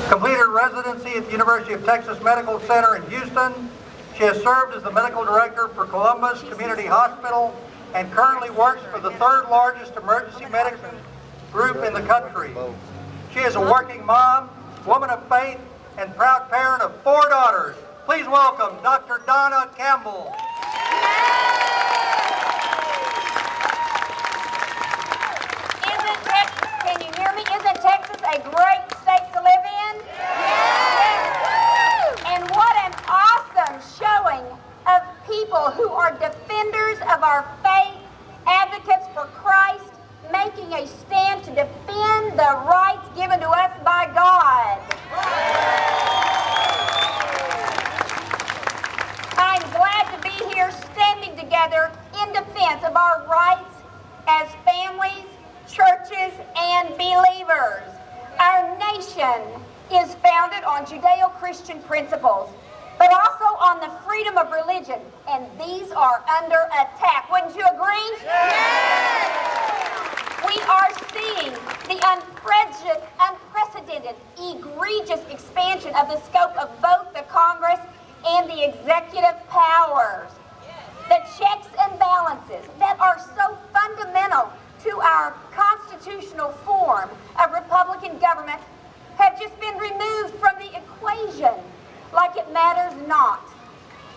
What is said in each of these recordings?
Completed her residency at the University of Texas Medical Center in Houston. She has served as the medical director for Columbus Community Hospital and currently works for the third largest emergency medicine group in the country. She is a working mom, woman of faith, and proud parent of 4 daughters. Please welcome Dr. Donna Campbell. Can you hear me? Isn't Texas a great state to live in? Yes. And what an awesome showing of people who are defenders of our faith, advocates for Christ, making a stand to defend the rights given to us by God. I'm glad to be here standing together in defense of our rights as families, churches, and believers. Our nation is founded on Judeo-Christian principles, but also on the freedom of religion, and these are under attack. Wouldn't you agree? Yes! We are seeing the unprecedented, egregious expansion of the scope of both the Congress and the executive powers. The checks and balances that are so fundamental to our constitutional form of Republican government have just been removed from the equation like it matters not.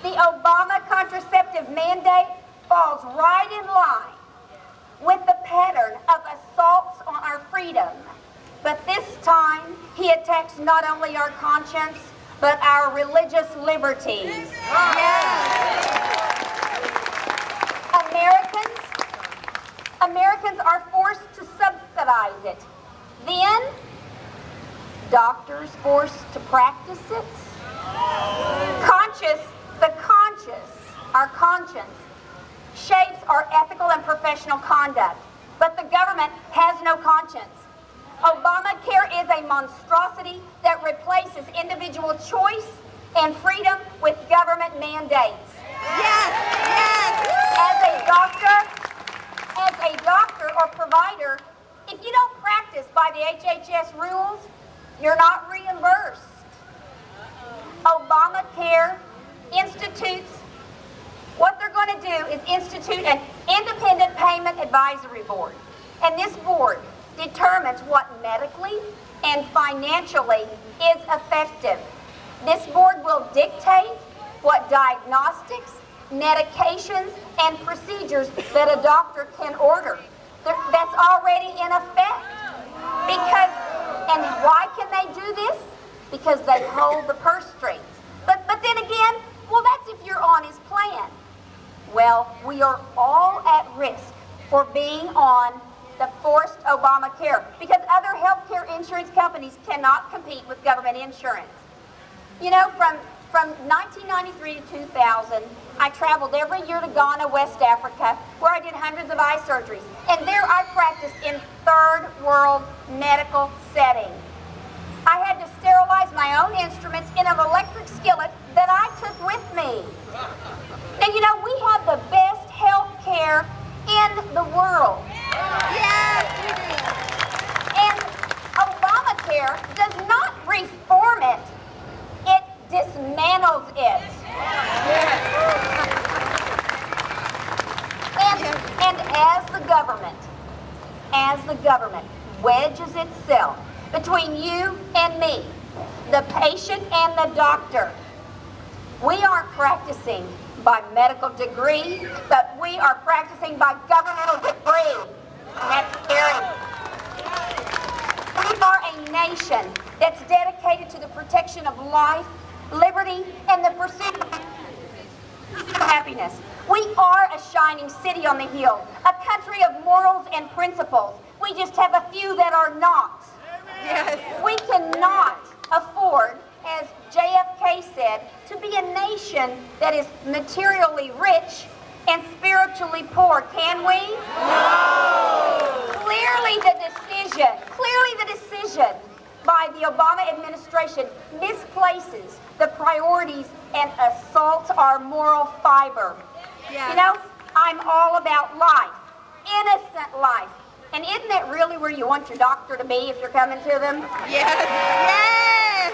The Obama contraceptive mandate falls right in line with the pattern of assaults on our freedom. But this time, he attacks not only our conscience, but our religious liberties. Americans are forced to subsidize it. Then, doctors forced to practice it. Our conscience, shapes our ethical and professional conduct. But the government has no conscience. Obamacare is a monstrosity that replaces individual choice and freedom with government mandates. Yes, yes. As a doctor or provider, if you don't practice by the HHS rules, you're not reimbursed. Obamacare what they're going to do is institute an independent payment advisory board. And this board determines what medically and financially is effective. This board will dictate what diagnostics, medications, and procedures that a doctor can order. That's already in effect. And why can they do this? Because they hold the purse strings. But then again, well, that's if you're on his plan. Well, we are all at risk for being on the forced Obamacare because other healthcare insurance companies cannot compete with government insurance. You know, from 1993 to 2000, I traveled every year to Ghana, West Africa, where I did hundreds of eye surgeries. And there I practiced in third world medical settings. I had to sterilize my own instruments in an electric skillet that I took with me. And you know, we have the best health care in the world. Yes, we do. And Obamacare does not reform it. It dismantles it. Yes. And as the government wedges itself between you and me, the patient and the doctor, we aren't practicing by medical degree, but we are practicing by governmental degree. And that's scary. We are a nation that's dedicated to the protection of life, liberty, and the pursuit of happiness. We are a shining city on the hill, a country of morals and principles. We just have a few that are not. Yes. We cannot afford, as JFK said, to be a nation that is materially rich and spiritually poor. Can we? No! Clearly the decision by the Obama administration misplaces the priorities and assaults our moral fiber. Yes. You know, I'm all about life, innocent life. And isn't that really where you want your doctor to be if you're coming to them? Yes. Yes.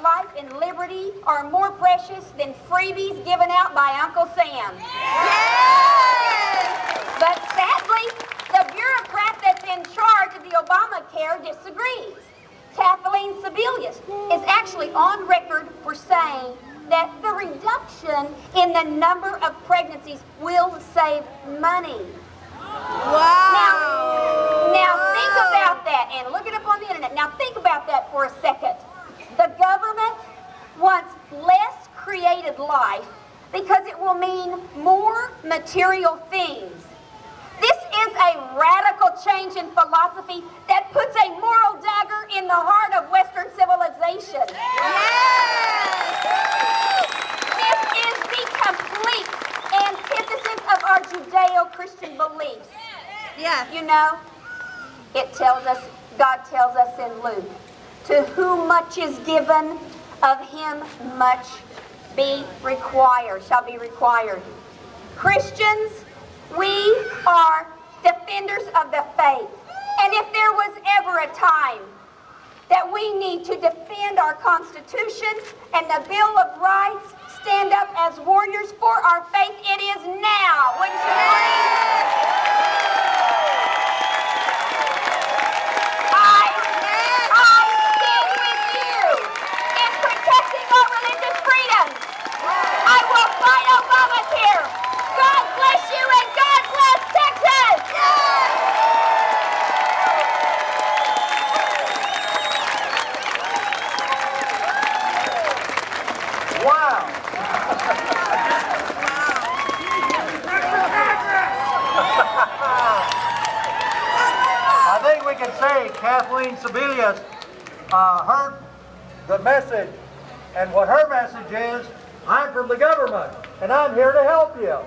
life and liberty are more precious than freebies given out by Uncle Sam. Yes! But sadly, the bureaucrat that's in charge of the Obamacare disagrees. Kathleen Sebelius is actually on record for saying that the reduction in the number of pregnancies will save money. Wow! Now think about that, and look it up on the internet. Now think about that for a second. The government wants less created life because it will mean more material things. This is a radical change in philosophy that puts a moral dagger in the heart of Western civilization. Yes! This is the complete antithesis of our Judeo-Christian beliefs. Yes. You know, it tells us, God tells us in Luke, to whom much is given, of him much shall be required. Christians, we are defenders of the faith. And if there was ever a time that we need to defend our Constitution and the Bill of Rights, stand up as warriors for our faith, it is now. Wouldn't you agree? I stand with you in protecting our religious freedoms. I will fight Obamacare. God bless you and God bless Texas. Wow. I think we can say Kathleen Sebelius heard the message, and what her message is, I'm from the government, and I'm here to help you.